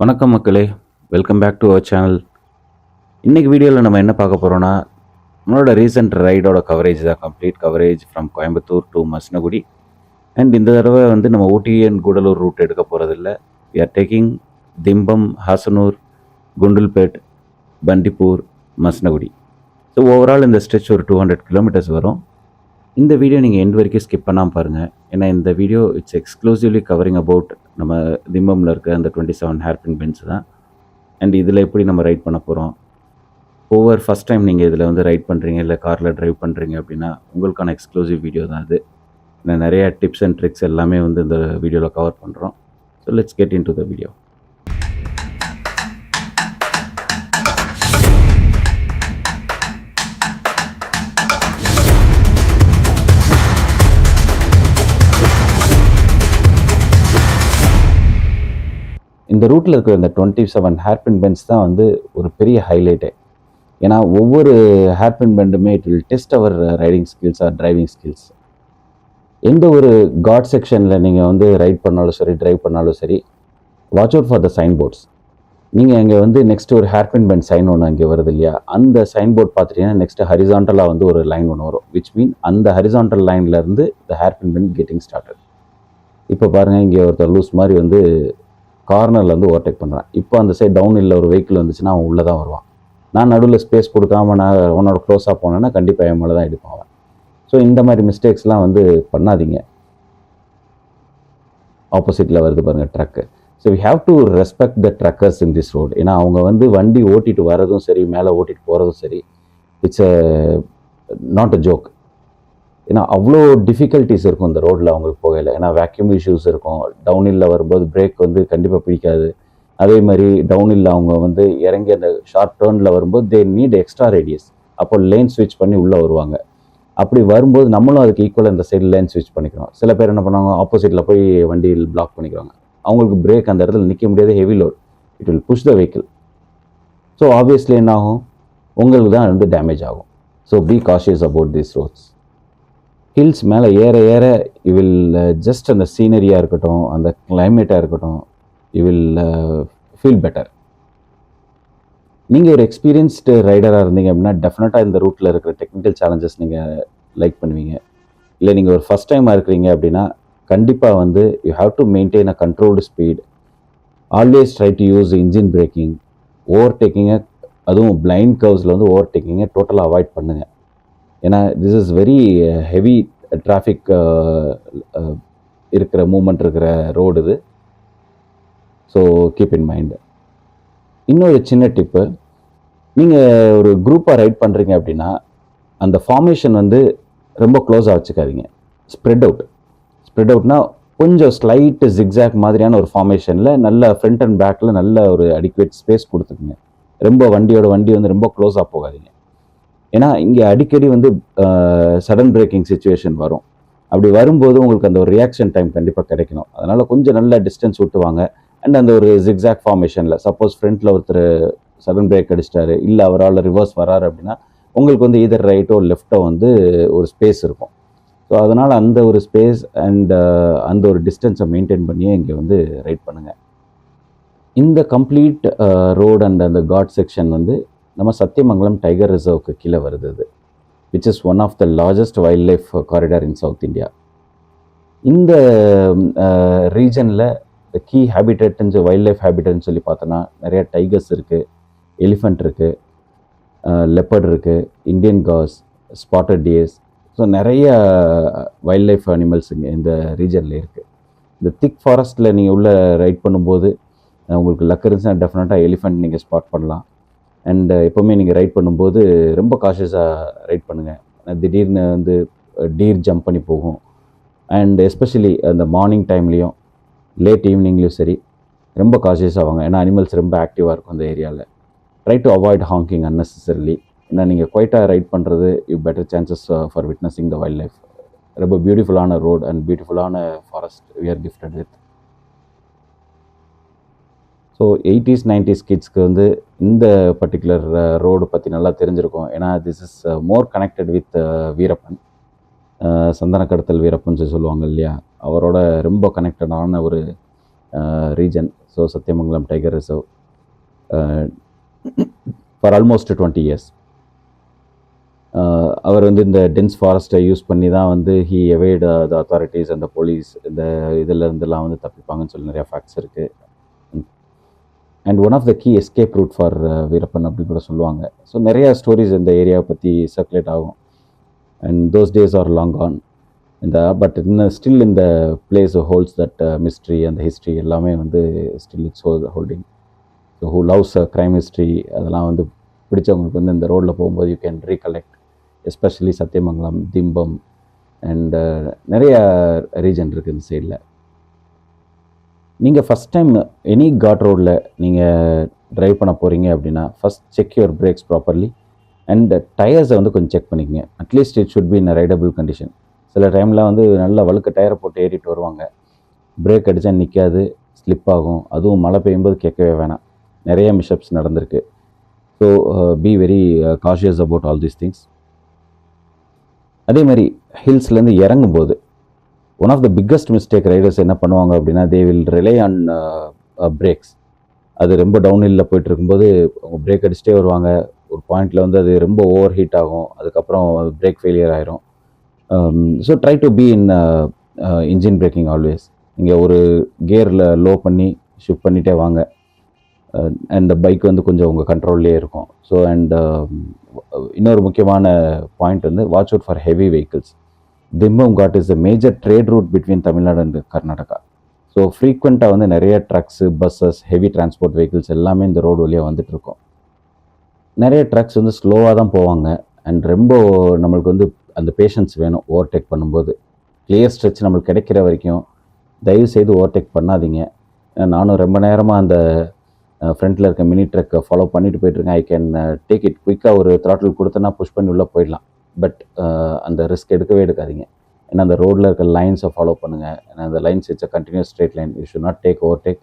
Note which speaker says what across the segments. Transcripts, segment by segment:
Speaker 1: வணக்கம் மக்களே, welcome back to our channel. இன்றைக்கி வீடியோவில் நம்ம என்ன பார்க்க போகிறோன்னா, நம்மளோட ரீசெண்ட் ரைடோட கவரேஜ் தான். Complete coverage from Coimbatore to Masinagudi. And இந்த தடவை நம்ம ஊட்டி அண்ட் கூடலூர் ரூட் எடுக்க போகிறதில்ல. We are taking Thimbam, Hasanur, Gundlupet, Bandipur, Masinagudi. So overall இந்த ஸ்ட்ரெச் ஒரு 200 கிலோமீட்டர்ஸ் வரும். இந்த வீடியோ நீங்கள் எண்ட் வரைக்கும் ஸ்கிப் பண்ணாமல் பாருங்கள். ஏன்னா இந்த video it's exclusively covering about நம்ம திம்பமில் இருக்க அந்த 27 ஹேர்பின் பென்ஸ் தான். அண்ட் இதில் எப்படி நம்ம ரைட் பண்ண போகிறோம், ஃபஸ்ட் டைம் நீங்கள் இதில் ரைட் பண்ணுறீங்க, இல்லை காரில் ட்ரைவ் பண்ணுறீங்க அப்படின்னா உங்களுக்கான எக்ஸ்க்ளூசிவ் வீடியோ தான் அது. நான் நிறையா டிப்ஸ் அண்ட் ட்ரிக்ஸ் எல்லாமே இந்த வீடியோவில் கவர் பண்ணுறோம். So let's get in to the video. இந்த ரூட்டில் இருக்கிற இந்த 27 ஹேர்பின் பென்ஸ் தான் ஒரு பெரிய ஹைலைட்டே. ஏன்னா ஒவ்வொரு ஹேர்பின் பெண்டுமே it will test our riding skills or driving skills. எந்த ஒரு காட் செக்ஷனில் நீங்கள் ரைட் பண்ணாலும் சரி, டிரைவ் பண்ணாலும் சரி, watch out for the sign boards. நீங்கள் அங்கே நெக்ஸ்ட் ஒரு ஹேர்பின் பெண்ட் சைன் ஒன்று அங்கே வருது இல்லையா, அந்த சைன் போர்ட் பார்த்துட்டீங்கன்னா நெக்ஸ்ட் ஹரிசாண்டலாக ஒரு லைன் ஒன்று வரும், விச் மீன் அந்த ஹரிசாண்டல் லைன்லேருந்து த ஹேர்பின் பெண்ட் கெட்டிங் ஸ்டார்டட். இப்போ பாருங்கள், இங்கே ஒருத்தர் லூஸ் மாதிரி கார்னரில் ஓவர்டேக் பண்ணுறான். இப்போ அந்த சைட் டவுன் இல்லை ஒரு வெஹிக்கிள் வந்துச்சுன்னா அவன் உள்ளே தான் வருவான். நான் நடுவில் ஸ்பேஸ் கொடுக்காம நான் உன்னோட க்ளோஸாக போனேன்னா கண்டிப்பாக என் மேலே தான் எடுப்பான் அவன். ஸோ இந்த மாதிரி மிஸ்டேக்ஸ்லாம் பண்ணாதீங்க. ஆப்போசிட்டில் வருது பாருங்கள் truck. So we have to respect the truckers in this road. ஏன்னா அவங்க வண்டி ஓட்டிட்டு வரதும் சரி, மேலே ஓட்டிட்டு போகிறதும் சரி, இட்ஸ் நாட் அ ஜோக். ஏன்னா அவ்வளோ டிஃபிகல்ட்டிஸ் இருக்கும் இந்த ரோட்டில் அவங்களுக்கு போகலை. ஏன்னா வேக்யூம் இஷ்யூஸ் இருக்கும். டவுன்ஹில்லில் வரும்போது பிரேக் கண்டிப்பாக பிடிக்காது. அதே மாதிரி டவுன்ஹில்லில் அவங்க இறங்கி அந்த ஷார்ட் டேர்னில் வரும்போது தே நீட் எக்ஸ்ட்ரா ரேடியஸ். அப்போ லேன் ஸ்விட்ச் பண்ணி உள்ளே வருவாங்க. அப்படி வரும்போது நம்மளும் அதுக்கு ஈக்குவலாக இந்த சைடு லேன் ஸ்விட்ச் பண்ணிக்கிறோம். சில பேர் என்ன பண்ணுவாங்க, ஆப்போசிட்டில் போய் வண்டியில் பிளாக் பண்ணிக்கிறாங்க. அவங்களுக்கு பிரேக் அந்த இடத்துல நிற்க முடியாது, heavy load, it will push the vehicle. So obviously என்ன ஆகும், உங்களுக்கு தான் டேமேஜ் ஆகும். So be cautious about these roads. Hills மேலே ஏற ஏற யூ வில் ஜஸ்ட் அந்த சீனரியாக இருக்கட்டும், அந்த கிளைமேட்டாக இருக்கட்டும், யூ வில் ஃபீல் பெட்டர். நீங்கள் ஒரு எக்ஸ்பீரியன்ஸ்டு ரைடராக இருந்தீங்க அப்படின்னா டெஃபினட்டாக இந்த ரூட்டில் இருக்கிற டெக்னிக்கல் சேலஞ்சஸ் நீங்கள் லைக் பண்ணுவீங்க. இல்லை நீங்கள் ஒரு ஃபஸ்ட் டைமாக இருக்கிறீங்க அப்படின்னா கண்டிப்பாக you have to maintain a controlled speed. Always try to use engine braking. ஓவர்டேக்கிங்கை, அதுவும் பிளைண்ட் கர்வ்ஸில் ஓவர்டேக்கிங்கை டோட்டலாக அவாய்ட் பண்ணுங்கள். ஏன்னா this is very heavy traffic இருக்கிற மூமெண்ட் இருக்கிற ரோடு இது. So keep in mind. இன்னொரு சின்ன டிப்பு, நீங்கள் ஒரு குரூப்பாக ரைட் பண்ணுறீங்க அப்படின்னா அந்த ஃபார்மேஷன் ரொம்ப க்ளோஸாக வச்சுக்காதீங்க. ஸ்ப்ரெட் அவுட்னா கொஞ்சம் ஸ்லைட்டு ஜிக்ஸாக் மாதிரியான ஒரு ஃபார்மேஷனில் நல்ல ஃப்ரண்ட் அண்ட் பேக்கில் நல்ல ஒரு அடிக்குவேட் ஸ்பேஸ் கொடுத்துக்குங்க. ரொம்ப வண்டியோட வண்டி ரொம்ப க்ளோஸாக போகாதீங்க. ஏன்னா இங்கே அடிக்கடி சடன் பிரேக்கிங் சுச்சுவேஷன் வரும். அப்படி வரும்போது உங்களுக்கு அந்த ஒரு ரியாக்ஷன் டைம் கண்டிப்பாக கிடைக்கணும். அதனால் கொஞ்சம் நல்ல டிஸ்டன்ஸ் விட்டுவாங்க. அண்ட் அந்த ஒரு ஜிக்ஸாக் ஃபார்மேஷனில் சப்போஸ் ஃப்ரண்ட்டில் ஒருத்தர் சடன் பிரேக் அடிச்சிட்டாரு, இல்லை அவரால் ரிவர்ஸ் வராரு அப்படின்னா உங்களுக்கு ஈதர் ரைட்டோ லெஃப்ட்டோ ஒரு ஸ்பேஸ் இருக்கும். ஸோ அதனால் அந்த ஒரு ஸ்பேஸ் அண்ட் அந்த ஒரு டிஸ்டன்ஸை மெயின்டைன் பண்ணியே இங்கே ரைட் பண்ணுங்கள். இந்த கம்ப்ளீட் ரோடு அண்ட் அந்த காட் செக்ஷன் நம்ம சத்தியமங்கலம் டைகர் ரிசர்வ்க்கு கீழே வருது. அது which is one of the largest wildlife corridor in south India. இந்த ரீஜனில் கீ ஹேபிட்டட்னு வைல்ட் லைஃப் ஹேபிட்டட்னு சொல்லி பார்த்தோன்னா நிறையா டைகர்ஸ் இருக்குது, எலிஃபண்ட் இருக்குது, லெப்பர்ட் இருக்குது, Indian gaurs, spotted deers. So நிறைய வைல்ட் லைஃப் அனிமல்ஸ் இங்கே இந்த ரீஜனில் இருக்குது. இந்த திக் ஃபாரஸ்ட்டில் நீங்கள் உள்ளே ரைட் பண்ணும்போது உங்களுக்கு லக் இருந்துச்சுன்னா டெஃபினட்டாக எலிஃபண்ட் நீங்கள் ஸ்பாட் பண்ணலாம். அண்ட் எப்போவுமே நீங்கள் ரைட் பண்ணும்போது ரொம்ப காஷியஸாக ரைட் பண்ணுங்கள். திடீர்னு டீர் ஜம்ப் பண்ணி போகும். அண்ட் எஸ்பெஷலி அந்த மார்னிங் டைம்லேயும் லேட் ஈவினிங்லேயும் சரி ரொம்ப காஷியஸாக வாங்க. ஏன்னா அனிமல்ஸ் ரொம்ப ஆக்டிவாக இருக்கும் அந்த ஏரியாவில். Try to avoid honking unnecessarily. ஏன்னா நீங்கள் குவைட்டாக ரைட் பண்ணுறது you better chances for witnessing the wildlife. ரொம்ப பியூட்டிஃபுல்லான ரோட் அண்ட் பியூட்டிஃபுல்லான forest we are gifted with. So 80s 90s கிட்ஸ்க்கு இந்த பர்டிகுலர் ரோடு பற்றி நல்லா தெரிஞ்சிருக்கும். ஏன்னா this is more connected with Veerappan, சந்தன கடத்தல் வீரப்பன் சொல்லுவாங்க இல்லையா, அவரோட ரொம்ப கனெக்டடான ஒரு region, so Satyamangalam Tiger Reserve, for almost 20 years. அவர் வந்து இந்த டென்ஸ் ஃபாரஸ்ட்டை யூஸ் பண்ணி தான் வந்து ஹி எவைட் த அத்தாரிட்டிஸ் அந்த போலீஸ் இந்த இதில் இருந்தெல்லாம் வந்து தப்பிப்பாங்கன்னு சொல்லி நிறையா ஃபேக்ட்ஸ் இருக்குது. And one of the key escape route for Veerappan அப்படின்னு கூட சொல்லுவாங்க. ஸோ நிறையா ஸ்டோரிஸ் இந்த ஏரியாவை பற்றி சர்க்குலேட் ஆகும். And those days are long on but இன்னும் ஸ்டில் இந்த பிளேஸ் ஹோல்ட்ஸ் தட் மிஸ்ட்ரி அந்த ஹிஸ்ட்ரி எல்லாமே வந்து still it's holding. So who loves crime history அதெல்லாம் வந்து பிடிச்சவங்களுக்கு வந்து இந்த ரோடில் போகும்போது you can recollect, especially Sathyamangalam, Thimbam and நிறைய ரீஜன் இருக்குது இந்த சைடில். நீங்கள் ஃபஸ்ட் டைம் எனி காட் ரோடில் நீங்கள் ட்ரைவ் பண்ண போகிறீங்க அப்படின்னா first check your brakes properly and டயர்ஸை வந்து கொஞ்சம் செக் பண்ணிக்கங்க. At least it should be in rideable condition. சில டைமில் வந்து நல்ல வழுக்க டயரை போட்டு ஏறிட்டு வருவாங்க, பிரேக் அடித்தா நிற்காது, ஸ்லிப் ஆகும். அதுவும் மழை பெய்யும்போது கேட்கவே வேணாம், நிறைய மிஷப்ஸ் நடந்திருக்கு. So be very cautious about all these things. அதே மாதிரி ஹில்ஸ்லேருந்து இறங்கும்போது one of the biggest mistake riders என்ன பண்ணுவாங்க அப்படின்னா they will rely on brakes. அது ரொம்ப டவுன் ஹில்லில் போயிட்டு இருக்கும்போது அவங்க பிரேக் அடிச்சுட்டே வருவாங்க. ஒரு பாயிண்டில் வந்து அது ரொம்ப ஓவர் ஹீட் ஆகும், அதுக்கப்புறம் பிரேக் ஃபெயிலியர் ஆயிரும். So try to be in engine braking always. நீங்கள் ஒரு கியரில் லோ பண்ணி ஷிஃப்ட் பண்ணிகிட்டே வாங்க. அண்ட் பைக் வந்து கொஞ்சம் உங்கள் கண்ட்ரோல்லே இருக்கும். ஸோ அண்ட் இன்னொரு முக்கியமான பாயிண்ட் வந்து watch out for heavy vehicles. Thimbam ghat is the major trade route between Tamil Nadu and Karnataka. So ஃப்ரீக்வெண்ட்டாக வந்து நிறைய trucks, buses, heavy transport vehicles எல்லாமே இந்த ரோடு வழியாக வந்துட்டுருக்கோம். நிறைய ட்ரக்ஸ் வந்து ஸ்லோவாக தான் போவாங்க அண்ட் ரொம்ப நம்மளுக்கு வந்து அந்த பேஷன்ஸ் வேணும் ஓவர்டேக் பண்ணும்போது. கிளியர் ஸ்ட்ரெச் நம்மளுக்கு கிடைக்கிற வரைக்கும் தயவு செய்து ஓவர்டேக் பண்ணாதீங்க. நானும் ரொம்ப நேரமாக அந்த ஃப்ரண்ட்டில் இருக்க மினி ட்ரக்கை ஃபாலோ பண்ணிட்டு போயிட்டுருக்கேன். ஐ கேன் டேக் இட் குயிக்காக, ஒரு த்ராட்டில் கொடுத்தனா புஷ் பண்ணி உள்ளே போயிடலாம். பட் அந்த ரிஸ்க் எடுக்காதீங்க. ஏன்னா அந்த ரோடில் இருக்க லைன்ஸை ஃபாலோ பண்ணுங்கள். ஏன்னா அந்த lines it's a continuous straight line. You should not take overtake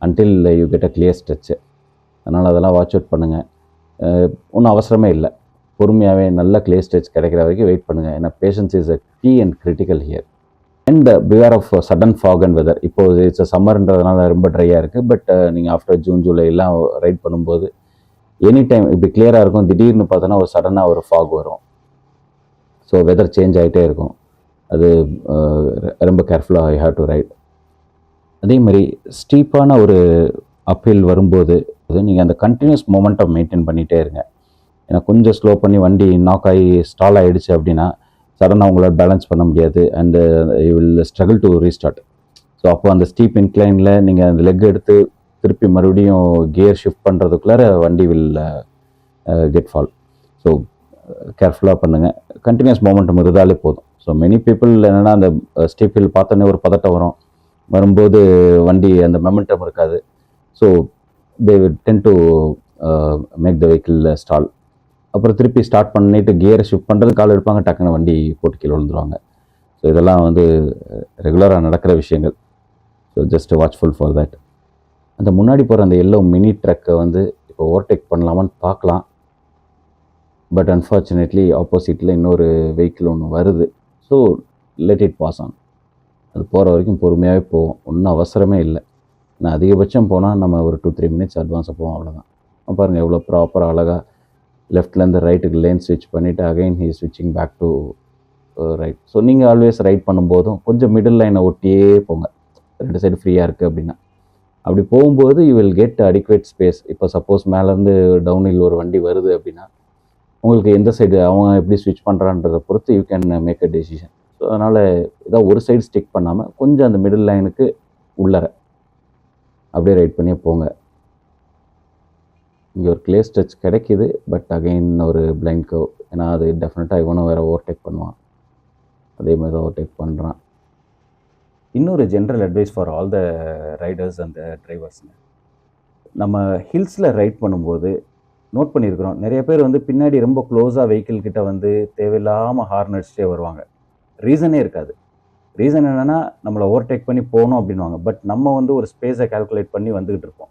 Speaker 1: until you get a clear stretch. அதனால் அதெல்லாம் வாட்ச் அவுட் பண்ணுங்கள். ஒன்றும் அவசரமே இல்லை, பொறுமையாகவே நல்ல கிளியர் ஸ்ட்ரெச் கிடைக்கிற வரைக்கும் வெயிட் பண்ணுங்கள். ஏன்னா patience is a key and critical here. And beware of sudden fog and weather. இப்போது இட்ஸ் சம்மர்ன்றதுனால ரொம்ப ட்ரையாக இருக்குது. பட் நீங்கள் ஆஃப்டர் ஜூன் ஜூலை எல்லாம் ரைட் பண்ணும்போது எனி டைம் இப்படி கிளியராக இருக்கும், திடீர்னு பார்த்தோன்னா ஒரு சடனாக ஒரு ஃபாக் வரும். ஸோ வெதர் சேஞ்ச் ஆகிட்டே இருக்கும். அது ரொம்ப கேர்ஃபுல்லாக ஐ ஹேவ் டு ரைட். அதே மாதிரி ஸ்டீப்பான ஒரு அப்ஹில் வரும்போது நீங்கள் அந்த கண்டினியூஸ் மொமெண்ட்டை மெயின்டைன் பண்ணிகிட்டே இருங்க. ஏன்னா கொஞ்சம் ஸ்லோ பண்ணி வண்டி நாக் ஆகி ஸ்டால் ஆகிடுச்சு அப்படின்னா சடனாக உங்களால் பேலன்ஸ் பண்ண முடியாது and you will struggle to restart. So அப்போ அந்த ஸ்டீப் இன்க்ளைனில் நீங்கள் அந்த லெக் எடுத்து திருப்பி மறுபடியும் கியர் ஷிஃப்ட் பண்ணுறதுக்குள்ளார வண்டி வில் கெட் ஃபால். ஸோ கேர்ஃபுல்லாக பண்ணுங்கள். கண்டினியூஸ் மொமெண்டம் இருந்தாலே போதும். ஸோ மெனி பீப்புள் என்னென்னா அந்த ஸ்டீப் ஹில் பார்த்தோன்னே ஒரு பதட்டம் வரும்போது வண்டி அந்த மொமெண்டம் இருக்காது. So they will tend to make the vehicle stall. அப்புறம் திருப்பி ஸ்டார்ட் பண்ணிட்டு கியரை ஷிஃப்ட் பண்ணுறது கால் எடுப்பாங்க, டக்குன்னு வண்டி போட்டு கீழே விழுந்துருவாங்க. ஸோ இதெல்லாம் வந்து ரெகுலராக நடக்கிற விஷயங்கள். So just watchful for that. அந்த முன்னாடி போகிற அந்த எல்லோ மினி ட்ரக்கை வந்து இப்போ ஓவர்டேக் பண்ணலாமான்னு பார்க்கலாம். பட் அன்ஃபார்ச்சுனேட்லி ஆப்போசிட்டில் இன்னொரு வெஹிக்கிள் ஒன்று வருது. So let it pass on. அது போகிற வரைக்கும் பொறுமையாகவே போவோம், ஒன்றும் அவசரமே இல்லை. நான் அதிகபட்சம் போனால் நம்ம ஒரு 2-3 மினிட்ஸ் அட்வான்ஸாக போவோம், அவ்வளோதான். பாருங்கள் எவ்வளோ ப்ராப்பராக அழகாக லெஃப்ட்லேருந்து ரைட்டுக்கு லேன் ஸ்விட்ச் பண்ணிவிட்டு அகைன் ஹீ ஸ்விட்சிங் பேக் டு ரைட். ஸோ நீங்கள் ஆல்வேஸ் ரைட் பண்ணும்போதும் கொஞ்சம் மிடில் லைனை ஒட்டியே போங்க, 2 சைடு ஃப்ரீயாக இருக்குது அப்படின்னா. அப்படி போகும்போது you will get adequate space. இப்போ சப்போஸ் மேலேருந்து டவுன் ஹில் ஒரு வண்டி வருது அப்படின்னா உங்களுக்கு எந்த சைடு அவன் எப்படி ஸ்விட்ச் பண்ணுறான்றதை பொறுத்து you can make a decision. So அதனால் ஏதாவது ஒரு சைடு ஸ்டிக் பண்ணாமல் கொஞ்சம் அந்த மிடில் லைனுக்கு உள்ளர அப்படியே ரைட் பண்ணியே போங்க. இங்கே ஒரு கிளியர் ஸ்ட்ரெச் கிடைக்கிது, பட் அகைன் ஒரு பிளைண்ட் கர்வ். ஏன்னா அது டெஃபினட்டாக இவனும் வேறு ஓவர்டேக் பண்ணுவான், அதே மாதிரி தான் ஓவர்டேக் பண்ணுறான். இன்னொரு general advice for all the riders and டிரைவர்ஸுங்க. நம்ம ஹில்ஸில் ரைட் பண்ணும்போது நோட் பண்ணியிருக்கிறோம், நிறைய பேர் வந்து பின்னாடி ரொம்ப க்ளோஸாக வெஹிக்கிள் கிட்ட வந்து தேவையில்லாமல் ஹார்ன் அடிச்சுட்டே வருவாங்க. ரீசனே இருக்காது. ரீசன் என்னென்னா நம்மளை ஓவர்டேக் பண்ணி போகணும் அப்படின்வாங்க. பட் நம்ம வந்து ஒரு ஸ்பேஸை கால்குலேட் பண்ணி வந்துக்கிட்டு இருப்போம்.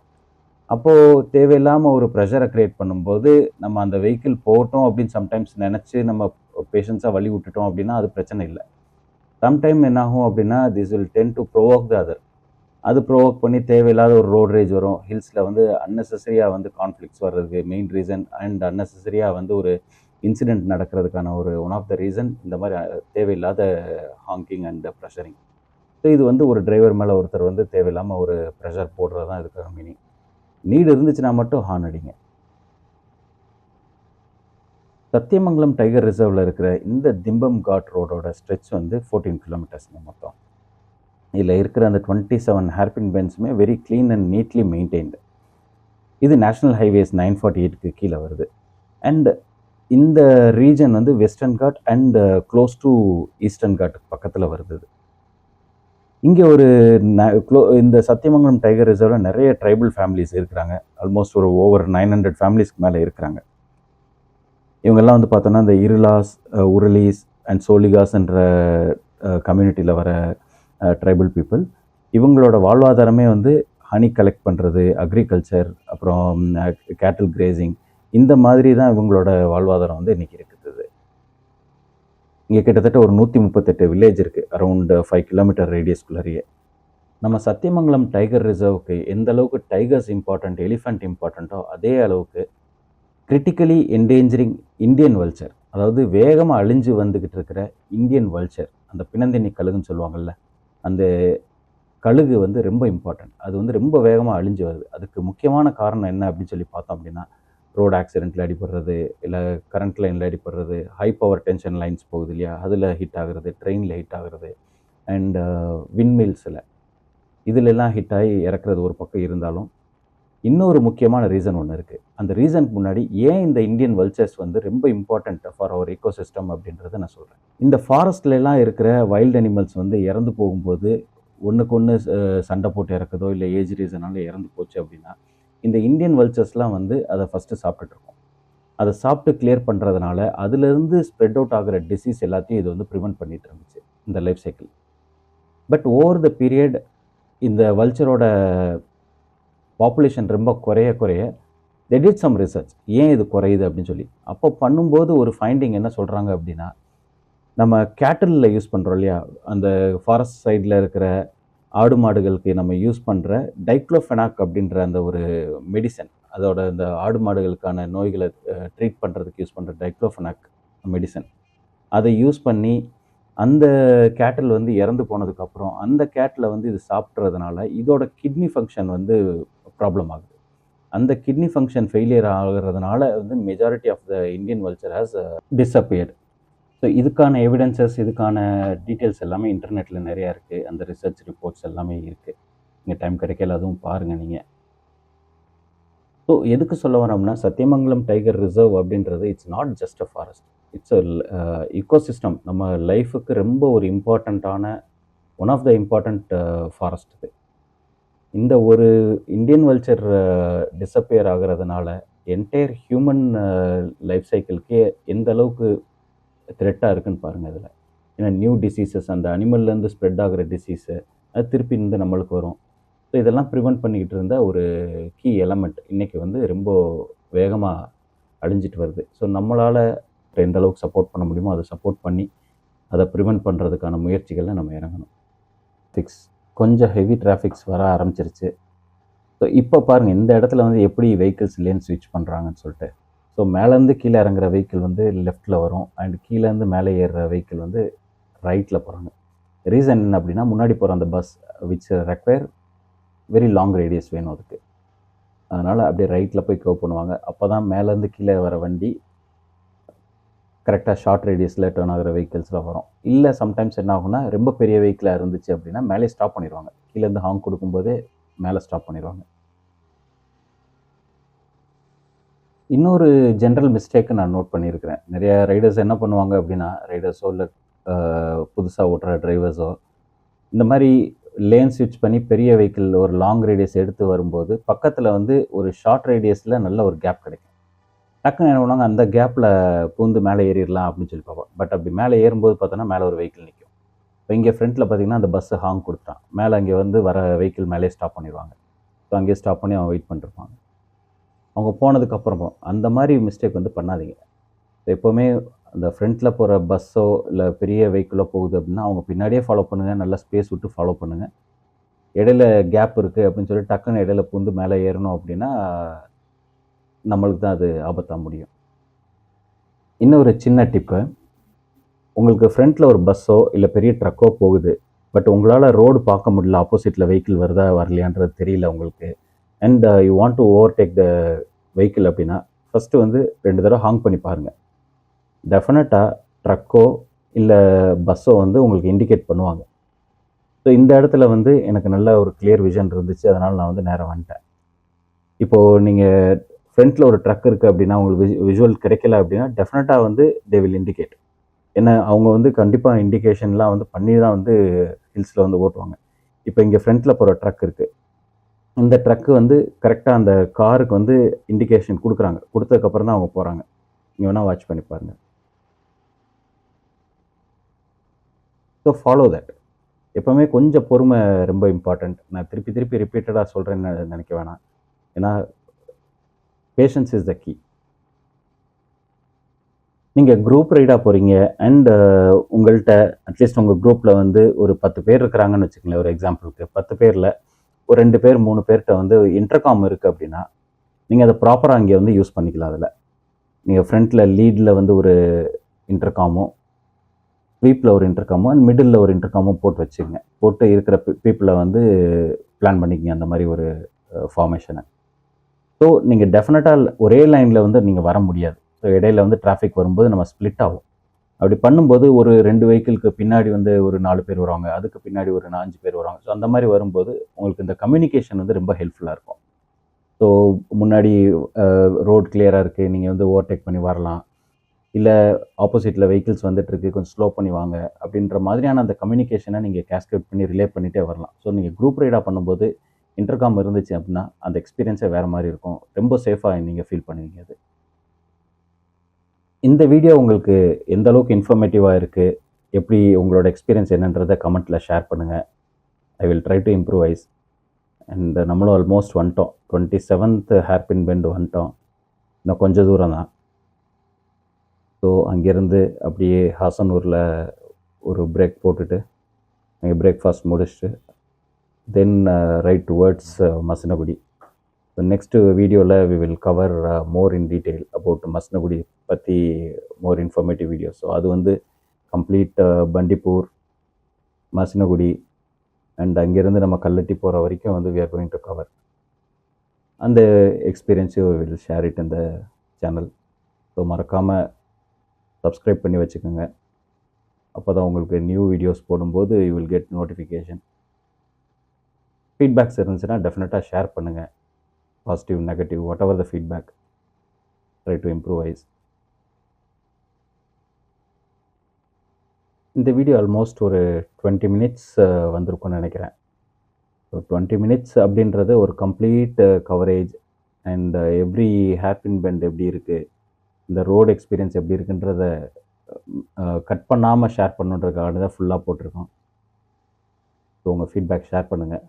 Speaker 1: அப்போது தேவையில்லாமல் ஒரு ப்ரெஷரை க்ரியேட் பண்ணும்போது நம்ம அந்த வெஹிக்கிள் போகட்டும் அப்படின்னு சம்டைம்ஸ் நினச்சி நம்ம பேஷன்ஸாக வழி விட்டுட்டோம் அப்படின்னா அது பிரச்சனை இல்லை. சம்டைம் என்னாகும் அப்படின்னா this will tend to provoke the other. அது ப்ரோவோக் பண்ணி தேவையில்லாத ஒரு ரோட் ரேஜ் வரும். ஹில்ஸில் வந்து அன்னெசரியாக வந்து கான்ஃப்ளிக்ஸ் வர்றதுக்கு மெயின் ரீசன் அண்ட் அன்னெசரியாக வந்து ஒரு இன்சிடெண்ட் நடக்கிறதுக்கான ஒரு ஒன் ஆஃப் த ரீசன் இந்த மாதிரி தேவையில்லாத ஹாங்கிங் அண்ட் ப்ரெஷரிங். ஸோ இது வந்து ஒரு டிரைவர் மேலே ஒருத்தர் வந்து தேவையில்லாமல் ஒரு ப்ரெஷர் போடுறது தான் இதுக்காக மீனிங். நீடு இருந்துச்சுன்னா மட்டும் ஹார்ன் அடிங்க. சத்தியமங்கலம் டைகர் ரிசர்வில் இருக்கிற இந்த திம்பம் காட் ரோடோட ஸ்ட்ரெச் வந்து 14 கிலோமீட்டர்ஸ்ங்க மொத்தம். இதில் இருக்கிற அந்த 27 ஹேர்பின் பென்ஸுமே very clean and neatly maintained. இது நேஷ்னல் ஹைவேஸ் 948க்கு கீழே வருது. அண்ட் இந்த ரீஜன் வந்து Western Ghat and close to Eastern காட்டுக்கு பக்கத்தில் வருது. இங்கே ஒரு இந்த சத்தியமங்கலம் டைகர் ரிசர்வில் நிறைய ட்ரைபல் ஃபேமிலிஸ் இருக்கிறாங்க. ஆல்மோஸ்ட் ஒரு ஓவர் 900 ஃபேமிலிஸ்க்கு மேலே இருக்கிறாங்க. இவங்கெல்லாம் வந்து பார்த்தோன்னா இந்த இருளாஸ், உருளீஸ் அண்ட் சோலிகாஸ்ன்ற கம்யூனிட்டியில் வர ட்ரைபல் பீப்புள். இவங்களோட வாழ்வாதாரமே வந்து ஹனி கலெக்ட் பண்ணுறது, அக்ரிகல்ச்சர், அப்புறம் கேட்டில் கிரேசிங், இந்த மாதிரி தான் இவங்களோட வாழ்வாதாரம் வந்து இன்றைக்கி இருக்குது. இங்கே கிட்டத்தட்ட ஒரு 138 வில்லேஜ் இருக்குது அரௌண்ட் 5 கிலோமீட்டர் ரேடியஸ்குள்ளேயே. நம்ம சத்தியமங்கலம் டைகர் ரிசர்வுக்கு எந்த அளவுக்கு டைகர்ஸ் இம்பார்ட்டண்ட், எலிஃபண்ட் இம்பார்ட்டண்ட்டோ அதே அளவுக்கு கிரிட்டிக்கலி என்டேஞ்சரிங் இந்தியன் வல்ச்சர், அதாவது வேகமாக அழிஞ்சு வந்துக்கிட்டு இருக்கிற இந்தியன் வல்ச்சர், அந்த பிணந்தின்னி கழுகுன்னு சொல்லுவாங்கள்ல, அந்த கழுகு வந்து ரொம்ப இம்பார்ட்டன்ட். அது வந்து ரொம்ப வேகமாக அழிஞ்சு வருது. அதுக்கு முக்கியமான காரணம் என்ன அப்படின்னு சொல்லி பார்த்தோம் அப்படின்னா, ரோடு ஆக்சிடெண்ட்டில் அடிபடுறது, இல்லை கரண்ட் லைனில் அடிபடுறது, ஹை பவர் டென்ஷன் லைன்ஸ் போகுது இல்லையா, அதில் ஹிட் ஆகுறது, ட்ரெயினில் ஹிட் ஆகுறது, அண்ட் விண்மில்ஸில் இதிலெல்லாம் ஹிட் ஆகி இறக்குறது ஒரு பக்கம் இருந்தாலும், இன்னொரு முக்கியமான ரீசன் ஒன்று இருக்குது. அந்த ரீசனுக்கு முன்னாடி ஏன் இந்த இந்தியன் வல்ச்சர்ஸ் வந்து ரொம்ப இம்பார்ட்டண்ட் ஃபார் அவர் ஈகோசிஸ்டம் அப்படின்றத நான் சொல்கிறேன். இந்த ஃபாரஸ்ட்லாம் இருக்கிற வைல்ட் அனிமல்ஸ் வந்து இறந்து போகும்போது ஒன்றுக்கு ஒன்று சண்டை போட்டு இறக்குதோ இல்லை ஏஜ் ரீசனால இறந்து போச்சு அப்படின்னா, இந்த இந்தியன் வல்ச்சர்ஸ்லாம் வந்து அதை ஃபஸ்ட்டு சாப்பிட்டுட்ருக்கோம். அதை சாப்பிட்டு கிளியர் பண்ணுறதுனால அதுலேருந்து ஸ்ப்ரெட் அவுட் ஆகிற டிசீஸ் எல்லாத்தையும் இது வந்து ப்ரிவெண்ட் பண்ணிட்டு இருந்துச்சு இந்த life cycle. But over the period இந்த வல்ச்சரோட பாப்புலேஷன் ரொம்ப குறைய they did some research, ஏன் இது குறையுது அப்படின்னு சொல்லி. அப்போ பண்ணும்போது ஒரு ஃபைண்டிங் என்ன சொல்கிறாங்க அப்படின்னா, நம்ம கேட்டலில் யூஸ் பண்ணுறோம் இல்லையா, அந்த ஃபாரஸ்ட் சைடில் இருக்கிற ஆடு மாடுகளுக்கு நம்ம யூஸ் பண்ணுற டைக்ளோஃபெனாக் அப்படின்ற அந்த ஒரு மெடிசன், அதோட இந்த ஆடு மாடுகளுக்கான நோய்களை ட்ரீட் பண்ணுறதுக்கு யூஸ் பண்ணுற டைக்ளோஃபெனாக் மெடிசன், அதை யூஸ் பண்ணி அந்த கேட்டில் வந்து இறந்து போனதுக்கப்புறம் அந்த கேட்டில் வந்து இது சாப்பிட்றதுனால இதோட கிட்னி ஃபங்க்ஷன் வந்து ப்ராப்ளம் ஆகுது. அந்த கிட்னி ஃபங்க்ஷன் ஃபெயிலியர் ஆகிறதுனால வந்து majority of the Indian vulture has disappeared. So இதுக்கான எவிடன்சஸ், இதுக்கான டீட்டெயில்ஸ் எல்லாமே இன்டர்நெட்டில் நிறையா இருக்குது. அந்த ரிசர்ச் ரிப்போர்ட்ஸ் எல்லாமே இருக்குது. நீங்கள் டைம் கிடைக்கல அதுவும் பாருங்கள் நீங்கள். ஸோ எதுக்கு சொல்ல வரோம்னா, சத்தியமங்கலம் டைகர் ரிசர்வ் அப்படின்றது it's not just a forest, it's an ecosystem. நம்ம லைஃபுக்கு ரொம்ப ஒரு இம்பார்ட்டண்ட்டான one of the important forest இது. இந்த ஒரு இந்தியன் வல்ச்சர் டிஸப்பியர் ஆகிறதுனால என்டையர் ஹியூமன் லைஃப் சைக்கிள்க்கே எந்த அளவுக்கு த்ரெட்டாக இருக்குன்னு பாருங்கள் இதில். ஏன்னா நியூ டிசீசஸ், அந்த அனிமல்லேருந்து ஸ்ப்ரெட் ஆகிற டிசீஸு அது திருப்பி இருந்து நம்மளுக்கு வரும். ஸோ இதெல்லாம் ப்ரிவெண்ட் பண்ணிக்கிட்டு இருந்த ஒரு கீ எலமெண்ட் இன்றைக்கி வந்து ரொம்ப வேகமாக அழிஞ்சிட்டு வருது. ஸோ நம்மளால் எந்த அளவுக்கு சப்போர்ட் பண்ண முடியுமோ அதை சப்போர்ட் பண்ணி அதை ப்ரிவெண்ட் பண்ணுறதுக்கான முயற்சிகளில் நம்ம இறங்கணும். கொஞ்சம் ஹெவி டிராஃபிக்ஸ் வர ஆரம்பிச்சிருச்சு. ஸோ இப்போ பாருங்கள் இந்த இடத்துல வந்து எப்படி வெஹிக்கிள்ஸ் லேன் ஸ்விட்ச் பண்ணுறாங்கன்னு சொல்லிட்டு. ஸோ மேலேருந்து கீழே இறங்குற வெஹிக்கிள் வந்து லெஃப்ட்டில் வரும், அண்ட் கீழேருந்து மேலே ஏறுற வெஹிக்கிள் வந்து ரைட்டில் போகிறாங்க. ரீசன் என்ன அப்படின்னா, முன்னாடி போகிற அந்த bus which require very long radius வேணும் அதுக்கு, அதனால் அப்படியே ரைட்டில் போய் கர்வ் பண்ணுவாங்க. அப்போ தான் மேலேருந்து கீழே வர வண்டி கரெக்டாக ஷார்ட் ரேடியஸில் டேர்ன் ஆகிற வெஹிக்கிள்ஸில் வரும். இல்லை சம்டைம்ஸ் என்ன ஆகும்னா, ரொம்ப பெரிய வெஹிக்கிளாக இருந்துச்சு அப்படின்னா மேலே ஸ்டாப் பண்ணிடுவாங்க. கீழேருந்து ஹாங் கொடுக்கும்போதே மேலே ஸ்டாப் பண்ணிடுவாங்க. இன்னொரு ஜென்ரல் மிஸ்டேக்கை நான் நோட் பண்ணியிருக்கிறேன். நிறைய ரைடர்ஸ் என்ன பண்ணுவாங்க அப்படின்னா, ரைடர்ஸோ இல்லை புதுசாக ஓட்டுற டிரைவர்ஸோ இந்த மாதிரி லேன் ஸ்விட்ச் பண்ணி பெரிய வெஹிக்கிள் ஒரு லாங் ரேடியஸ் எடுத்து வரும்போது பக்கத்தில் வந்து ஒரு ஷார்ட் ரேடியஸில் நல்ல ஒரு கேப் கிடைக்கும். டக்குன்னு என்ன பண்ணுவாங்க, அந்த கேப்பில் பூந்து மேலே ஏறிடலாம் அப்படின்னு சொல்லி பார்ப்போம். பட் அப்படி மேலே ஏறும்போது பார்த்தோன்னா மேலே ஒரு வெஹிக்கிள் நிற்கும். இப்போ இங்கே ஃப்ரண்ட்டில் பார்த்தீங்கன்னா அந்த பஸ்ஸு ஹாங் கொடுத்துட்டான், மேலே அங்கே வந்து வர வெஹிக்கிள் மேலே ஸ்டாப் பண்ணிடுவாங்க. ஸோ அங்கேயே ஸ்டாப் பண்ணி அவங்க வெயிட் பண்ணிருப்பாங்க. அவங்க போனதுக்கப்புறம் அந்த மாதிரி மிஸ்டேக் வந்து பண்ணாதீங்க. எப்போவுமே அந்த ஃப்ரண்ட்டில் போகிற பஸ்ஸோ இல்லை பெரிய வெஹிக்கிளோ போகுது அப்படின்னா அவங்க பின்னாடியே ஃபாலோ பண்ணுங்கள், நல்லா ஸ்பேஸ் விட்டு ஃபாலோ பண்ணுங்கள். இடையில கேப் இருக்குது அப்படின்னு சொல்லி டக்குன்னு இடையில பூந்து மேலே ஏறணும் அப்படின்னா நம்மளுக்கு தான் அது ஆபத்தாக முடியும். இன்னொரு சின்ன டிப்பு, உங்களுக்கு ஃப்ரண்ட்டில் ஒரு பஸ்ஸோ இல்லை பெரிய ட்ரக்கோ போகுது, பட் உங்களால் ரோடு பார்க்க முடியல, ஆப்போசிட்டில் வெஹிக்கிள் வருதா வரலையான்றது தெரியல உங்களுக்கு, and you want to overtake the vehicle அப்படின்னா ஃபஸ்ட்டு வந்து 2 தடவை ஹாங் பண்ணி பாருங்கள். டெஃபினட்டாக ட்ரக்கோ இல்லை பஸ்ஸோ வந்து உங்களுக்கு இண்டிகேட் பண்ணுவாங்க. ஸோ இந்த இடத்துல வந்து எனக்கு நல்ல ஒரு கிளியர் விஷன் இருந்துச்சு, அதனால் நான் வந்து நேராக வந்துட்டேன். இப்போது நீங்கள் ஃப்ரண்ட்டில் ஒரு ட்ரக் இருக்குது அப்படின்னா உங்களுக்கு விஷுவல் கிடைக்கல அப்படின்னா டெஃபினட்டாக வந்து தே வில் இண்டிகேட். ஏன்னா அவங்க வந்து கண்டிப்பாக இண்டிகேஷன்லாம் வந்து பண்ணி தான் வந்து ஹில்ஸில் வந்து ஓட்டுவாங்க. இப்போ இங்கே ஃப்ரண்ட்டில் போகிற ட்ரக் இருக்குது, இந்த ட்ரக்கு வந்து கரெக்டாக அந்த காருக்கு வந்து இண்டிகேஷன் கொடுக்குறாங்க, கொடுத்ததுக்கப்புறம் தான் அவங்க போகிறாங்க. நீங்கள் வேணால் வாட்ச் பண்ணி பாருங்கள். So follow that. எப்போவுமே கொஞ்சம் பொறுமை ரொம்ப இம்பார்ட்டண்ட். நான் திருப்பி திருப்பி ரிப்பீட்டடாக சொல்கிறேன்னு நினைக்க வேணாம். ஏன்னா பேஷன்ஸ் இஸ் த கீ. நீங்கள் குரூப் ரைடாக போகிறீங்க அண்ட் உங்கள்கிட்ட அட்லீஸ்ட் உங்கள் குரூப்பில் வந்து ஒரு 10 பேர் இருக்கிறாங்கன்னு வச்சுக்கோங்களேன். ஒரு எக்ஸாம்பிளுக்கு 10 பேரில் ஒரு 2 பேர் 3 பேர்கிட்ட வந்து இன்டர்காம் இருக்குது அப்படின்னா நீங்கள் அதை ப்ராப்பராக அங்கே வந்து யூஸ் பண்ணிக்கலாம். அதில் நீங்கள் ஃப்ரண்ட்டில் லீடில் வந்து ஒரு இன்டர்காமும், ஸ்வீப்பில் ஒரு இன்டர்காமும் அண்ட் மிடில் ஒரு இன்டர்காமும் போட்டு வச்சுக்கோங்க. போட்டு இருக்கிற பீப்புளை வந்து பிளான் பண்ணிக்கங்க அந்த மாதிரி ஒரு ஃபார்மேஷனை. ஸோ நீங்கள் டெஃபினட்டாக ஒரே லைனில் வந்து நீங்கள் வர முடியாது. ஸோ இடையில வந்து டிராஃபிக் வரும்போது நம்ம ஸ்ப்ளிட் ஆகும். அப்படி பண்ணும்போது ஒரு 2 வெஹிக்கிளுக்கு பின்னாடி வந்து ஒரு 4 பேர் வருவாங்க, அதுக்கு பின்னாடி ஒரு 5 பேர் வருவாங்க. ஸோ அந்த மாதிரி வரும்போது உங்களுக்கு இந்த கம்யூனிகேஷன் வந்து ரொம்ப ஹெல்ப்ஃபுல்லாக இருக்கும். ஸோ முன்னாடி ரோட் கிளியராக இருக்குது, நீங்கள் வந்து ஓவர்டேக் பண்ணி வரலாம், இல்லை ஆப்போசிட்டில் வெஹிக்கிள்ஸ் வந்துட்டுருக்கு, கொஞ்சம் ஸ்லோ பண்ணி வாங்க அப்படின்ற மாதிரியான அந்த கம்யூனிகேஷனை நீங்கள் கேஸ்கேட் பண்ணி ரிலே பண்ணிகிட்டே வரலாம். ஸோ நீங்கள் குரூப் ரைடாக பண்ணும்போது இன்டர்காம் இருந்துச்சு அப்படின்னா அந்த எக்ஸ்பீரியன்ஸே வேறு மாதிரி இருக்கும். ரொம்ப சேஃபாக நீங்கள் ஃபீல் பண்ணுவீங்க. அது இந்த வீடியோ உங்களுக்கு எந்த அளவுக்கு இன்ஃபர்மேட்டிவாக இருக்குது, எப்படி உங்களோட எக்ஸ்பீரியன்ஸ் என்னன்றதை கமெண்ட்டில் ஷேர் பண்ணுங்கள். I will try to improvise. And நம்மளும் ஆல்மோஸ்ட் வந்துட்டோம். 27th ஹேர்பின் பெண்ட் வந்துட்டோம். இன்னும் கொஞ்சம் தூரம் தான். ஸோ அங்கேருந்து அப்படியே ஹாசனூரில் ஒரு பிரேக் போட்டுட்டு அங்கே பிரேக்ஃபாஸ்ட் முடிச்சுட்டு then ride towards Masinagudi. So next வீடியோவில் we will cover more in detail about Masinagudi பற்றி மோர் இன்ஃபர்மேட்டிவ் வீடியோ. ஸோ அது வந்து கம்ப்ளீட் பண்டிப்பூர், மசனகுடி அண்ட் அங்கேருந்து நம்ம கல்லட்டி போகிற வரைக்கும் வந்து we are going to cover. அந்த எக்ஸ்பீரியன்ஸையும் வில் ஷேர் இட் இந்த சேனல். ஸோ மறக்காமல் சப்ஸ்கிரைப் பண்ணி வச்சுக்கோங்க. அப்போ தான் உங்களுக்கு நியூ வீடியோஸ் போடும்போது you will get notification. Feedbacks இருந்துச்சுன்னா டெஃபினட்டாக ஷேர் பண்ணுங்கள். Positive, negative, whatever the feedback, try to improvise. இந்த வீடியோ ஆல்மோஸ்ட் ஒரு 20 மினிட்ஸ் வந்திருக்கும்னு நினைக்கிறேன். ஸோ 20 மினிட்ஸ் அப்படின்றது ஒரு complete coverage and every hairpin bend எப்படி இருக்குது, இந்த ரோடு எக்ஸ்பீரியன்ஸ் எப்படி இருக்குன்றத கட் பண்ணாமல் ஷேர் பண்ணுன்றதுக்காக தான் ஃபுல்லாக போட்டிருக்கோம். ஸோ உங்கள் ஃபீட்பேக் ஷேர் பண்ணுங்கள்.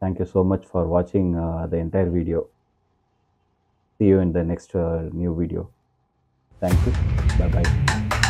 Speaker 1: Thank you so much for watching the entire video. See you in the next new video. Thank you. Bye bye.